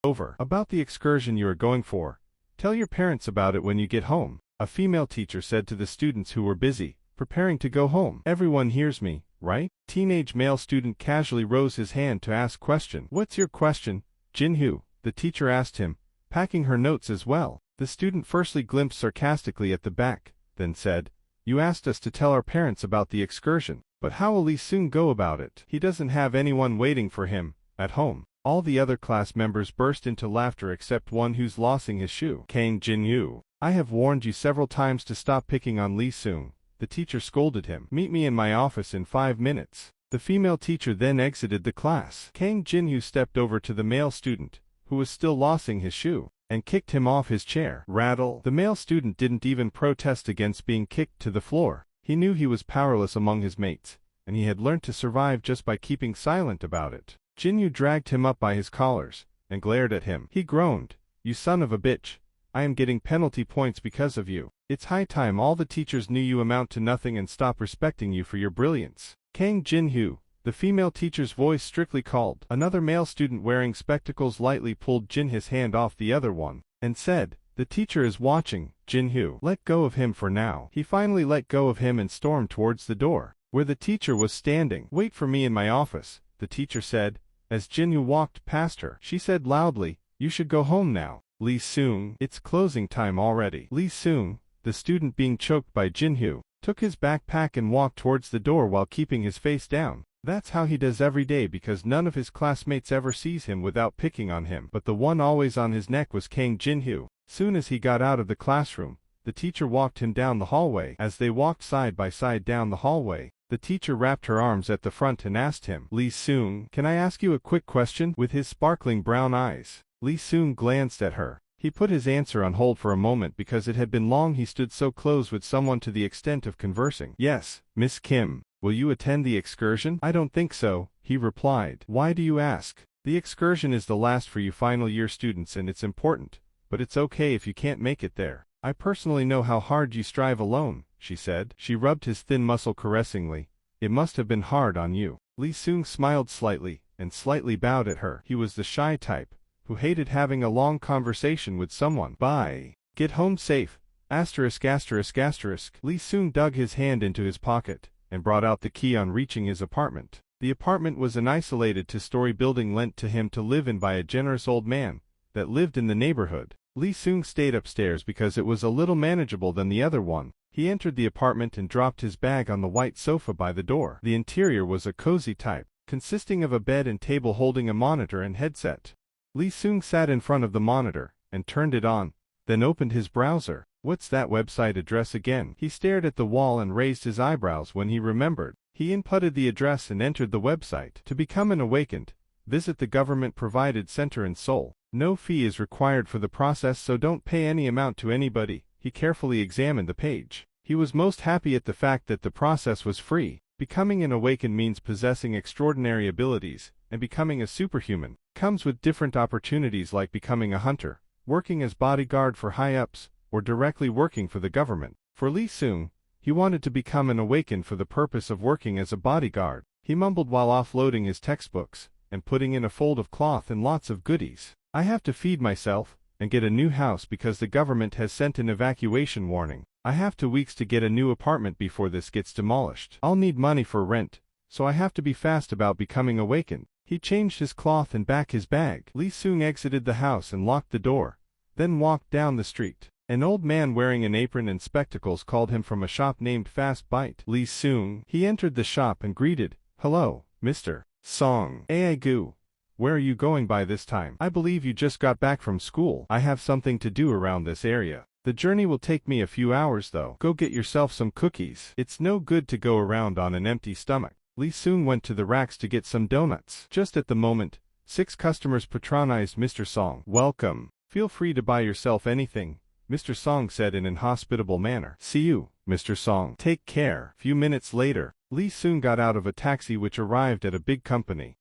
Over. About the excursion you are going for. Tell your parents about it when you get home, a female teacher said to the students who were busy, preparing to go home. Everyone hears me, right? Teenage male student casually rose his hand to ask question. What's your question, Jinhoo? The teacher asked him, packing her notes as well. The student firstly glimpsed sarcastically at the back, then said, you asked us to tell our parents about the excursion, but how will Lee Seung go about it? He doesn't have anyone waiting for him at home. All the other class members burst into laughter except one who's losing his shoe. Kang Jinhoo, I have warned you several times to stop picking on Lee Seung. The teacher scolded him. Meet me in my office in 5 minutes. The female teacher then exited the class. Kang Jinhoo stepped over to the male student, who was still losing his shoe, and kicked him off his chair. Rattle. The male student didn't even protest against being kicked to the floor. He knew he was powerless among his mates, and he had learned to survive just by keeping silent about it. Jinhoo dragged him up by his collars, and glared at him. He groaned, you son of a bitch, I am getting penalty points because of you. It's high time all the teachers knew you amount to nothing and stop respecting you for your brilliance. Kang Jinhoo, the female teacher's voice strictly called. Another male student wearing spectacles lightly pulled Jinhoo's hand off the other one, and said, the teacher is watching, Jinhoo. Let go of him for now. He finally let go of him and stormed towards the door, where the teacher was standing. Wait for me in my office, the teacher said, as Jinhoo walked past her. She said loudly, you should go home now. Lee Seung, it's closing time already. Lee Seung, the student being choked by Jinhoo, took his backpack and walked towards the door while keeping his face down. That's how he does every day because none of his classmates ever sees him without picking on him. But the one always on his neck was Kang Jinhoo. Soon as he got out of the classroom, the teacher walked him down the hallway. As they walked side by side down the hallway, the teacher wrapped her arms at the front and asked him, Lee Seung, can I ask you a quick question? With his sparkling brown eyes, Lee Seung glanced at her. He put his answer on hold for a moment because it had been long he stood so close with someone to the extent of conversing. Yes, Miss Kim. Will you attend the excursion? I don't think so, he replied. Why do you ask? The excursion is the last for you final year students and it's important, but it's okay if you can't make it there. I personally know how hard you strive alone, she said. She rubbed his thin muscle caressingly. It must have been hard on you. Lee Seung smiled slightly, and slightly bowed at her. He was the shy type, who hated having a long conversation with someone. Bye. Get home safe. Asterisk asterisk asterisk. Lee Seung dug his hand into his pocket, and brought out the key on reaching his apartment. The apartment was an isolated two-story building lent to him to live in by a generous old man that lived in the neighborhood. Lee Seung stayed upstairs because it was a little manageable than the other one. He entered the apartment and dropped his bag on the white sofa by the door. The interior was a cozy type, consisting of a bed and table holding a monitor and headset. Lee Seung sat in front of the monitor, and turned it on, then opened his browser. What's that website address again? He stared at the wall and raised his eyebrows when he remembered. He inputted the address and entered the website. To become an awakened, visit the government-provided center in Seoul. No fee is required for the process, so don't pay any amount to anybody. He carefully examined the page. He was most happy at the fact that the process was free. Becoming an awakened means possessing extraordinary abilities, and becoming a superhuman comes with different opportunities like becoming a hunter, working as bodyguard for high-ups, or directly working for the government. For Lee Seung, he wanted to become an awakened for the purpose of working as a bodyguard. He mumbled while offloading his textbooks, and putting in a fold of cloth and lots of goodies. I have to feed myself, and get a new house because the government has sent an evacuation warning. I have 2 weeks to get a new apartment before this gets demolished. I'll need money for rent, so I have to be fast about becoming awakened. He changed his cloth and back his bag. Lee Seung exited the house and locked the door, then walked down the street. An old man wearing an apron and spectacles called him from a shop named Fast Bite. Lee Seung. He entered the shop and greeted, Hello, Mr. Seung. Aegu. Where are you going by this time? I believe you just got back from school. I have something to do around this area. The journey will take me a few hours though. Go get yourself some cookies. It's no good to go around on an empty stomach. Lee Seung went to the racks to get some donuts. Just at the moment, 6 customers patronized Mr. Seung. Welcome. Feel free to buy yourself anything, Mr. Seung said in an hospitable manner. See you, Mr. Seung. Take care. Few minutes later, Lee Seung got out of a taxi which arrived at a big company.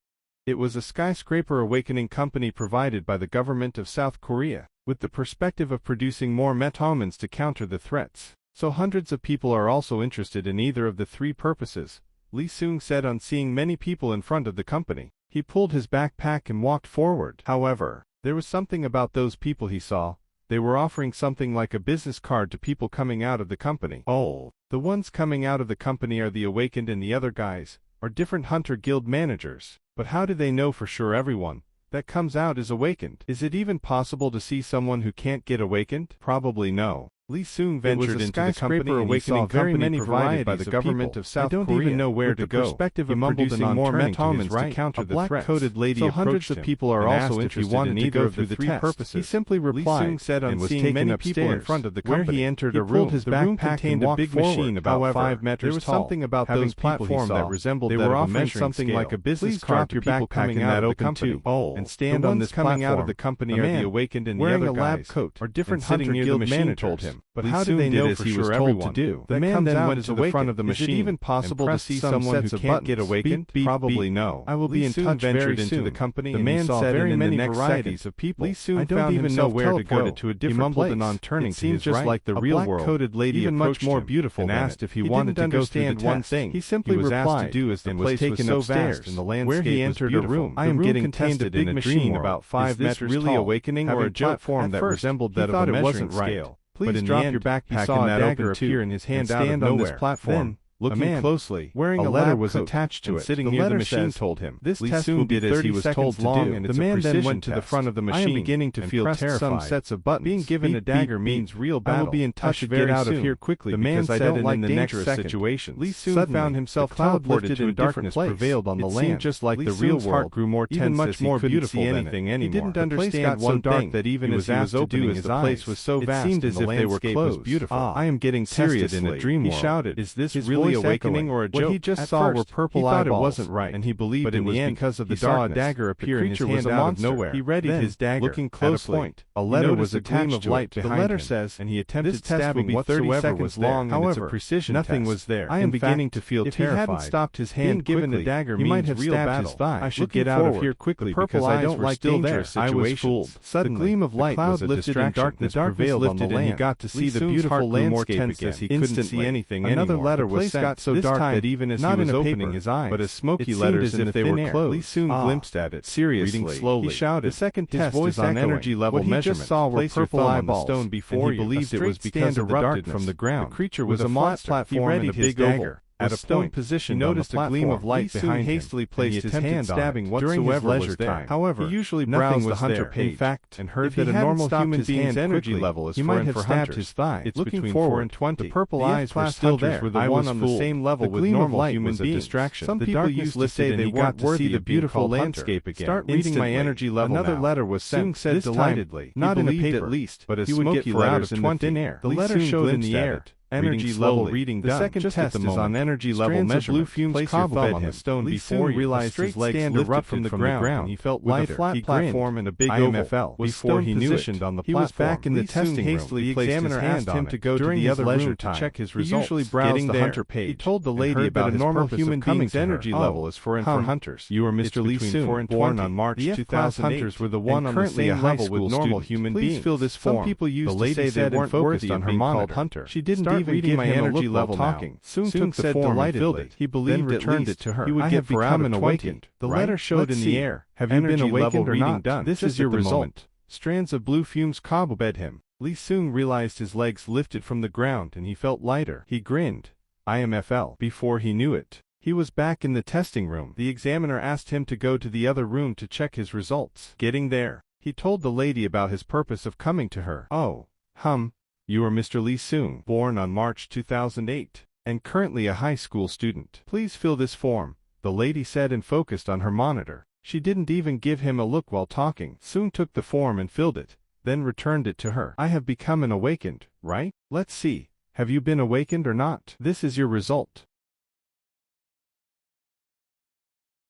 It was a skyscraper awakening company provided by the government of South Korea, with the perspective of producing more metalmans to counter the threats. So hundreds of people are also interested in either of the 3 purposes, Lee Seung said on seeing many people in front of the company. He pulled his backpack and walked forward. However, There was something about those people he saw. They were offering something like a business card to people coming out of the company. Oh, the ones coming out of the company are the awakened, and the other guys are different Hunter Guild managers. But how do they know for sure everyone that comes out is awakened? Is it even possible to see someone who can't get awakened? Probably no. Lee Seung ventured into the company and he saw very many provided by the government of South Korea. I don't even know where to go. He mumbled more metalmans to counter the threats. A black-coated lady approached him. People are also interested in either of the three purposes. He simply replied, Lee Seung said on seeing many people in front of the company. Where he entered a room, the room contained a big machine about 5 meters tall. There was something about those platforms that resembled that of a measuring scale. Something like a business card to people coming out of the company. And stand on this coming out of the company are the awakened, and the other guys are different Hunter Guild managers. Told him. But how did they know for sure told to do? The man then went to the front of the machine. Is it even possible to see someone who can't get awakened? Probably no. I will be in touch very soon. Into the company. The man saw very many varieties of people. Lee Seung found himself teleported to a different place. It seemed just like the real world. A black-coated lady even much more beautiful and asked if he wanted to go through the test. He simply replied to do as the place was so vast and the landscape where he entered a room. I am getting tested in a dream about 5 meters tall. Is this really awakening or a platform that resembled that of a measuring scale? Please drop your backpack, and that dagger appear in his hand out of nowhere. On this platform. Looking closely, wearing a letter was attached to it. Sitting near the machine told him, "This test will be 30 seconds long, and the man then went to the front of the machine. I am beginning to feel terrified. Some sets of buttons. Being given a dagger means real battle. I will be in touch very soon. Get out of here quickly." The man said, "I don't like dangerous situations." Lee Seung found himself teleported to a darkness prevailed on the land. It seemed just like the real world. Heart grew more tense, much more beautiful than anything anymore. He didn't understand one thing that even as he was opening his eyes, the place was so vast. It seemed as if they were closed. Beautiful. I am getting tested in a dream world. He shouted, "Is this really awakening or a joke?" What he just saw were purple eyeballs. He thought it wasn't right, and he believed but it was because of the darkness. He saw a dagger appear in his hand out of nowhere. He readied his dagger. Looking closely, a letter was attached to it. The letter says, and he attempted stabbing whatsoever was long. However, nothing was there. I am beginning to feel terrified. If he hadn't stopped his hand given the dagger, he might have stabbed his thigh. I should get out of here quickly because I don't like dangerous situations. Suddenly, the gleam of light was a distraction. The darkness prevailed on the land. He got to see the beautiful landscape again. He couldn't see anything anymore. Another letter was sent. Got so dark that even as he was opening his eyes, but as smoky letters in the thin air. Lee Seung glimpsed at it. Seriously, reading slowly. He shouted, "The second test is on energy level measurement. What he just saw were purple eyeballs. Stone before he believed it was because of the darkness from the ground. The creature was a flat platform and a big dagger. At a stone position, he noticed a gleam of light behind him. Hastily placed his hand stabbing whatsoever was there. However, he usually browsed the hunter page. In fact, and heard that a normal human being's energy level is 4 and for stabbed his thigh. It's looking forward and 20. The purple eyes were still there. I was on the same level with normal human beings. Some people used to say they got to see the beautiful landscape again. Start reading my energy level. Another letter was sent. Said delightedly, not in a paper at least, but a smoky letters in the thin air. The letter showed in the air. Energy level reading done. The second test is on energy level measurement. Blue fumes cobbled on the stone before he realized his legs lifted from the ground. He felt lighter. With a flat platform and a big oval. Before he knew it, he was back in the testing room. The examiner asked him to go to the other room to check his results. He usually browsed the hunter page. He told the lady about a normal human being's energy level is 4 and for hunters. You are Mr. Lee Seung, born on March 2008. Hunters were the one on the same level with normal human beings. Please fill this form. Some people used to say they weren't worthy on her monitor. She didn't even reading my energy level talking. Seung took the form and filled it. He believed returned it to her. He would get become awakened. The letter showed in the air. Have you been awakened or not? This is your result. Strands of blue fumes cobbled him. Lee Seung realized his legs lifted from the ground and he felt lighter. He grinned. IMFL. Before he knew it, he was back in the testing room. The examiner asked him to go to the other room to check his results. Getting there, he told the lady about his purpose of coming to her. Oh, you are Mr. Lee Seung, born on March 2008, and currently a high school student. Please fill this form, the lady said and focused on her monitor. She didn't even give him a look while talking. Seung took the form and filled it, then returned it to her. I have become an awakened, right? Let's see. Have you been awakened or not? This is your result.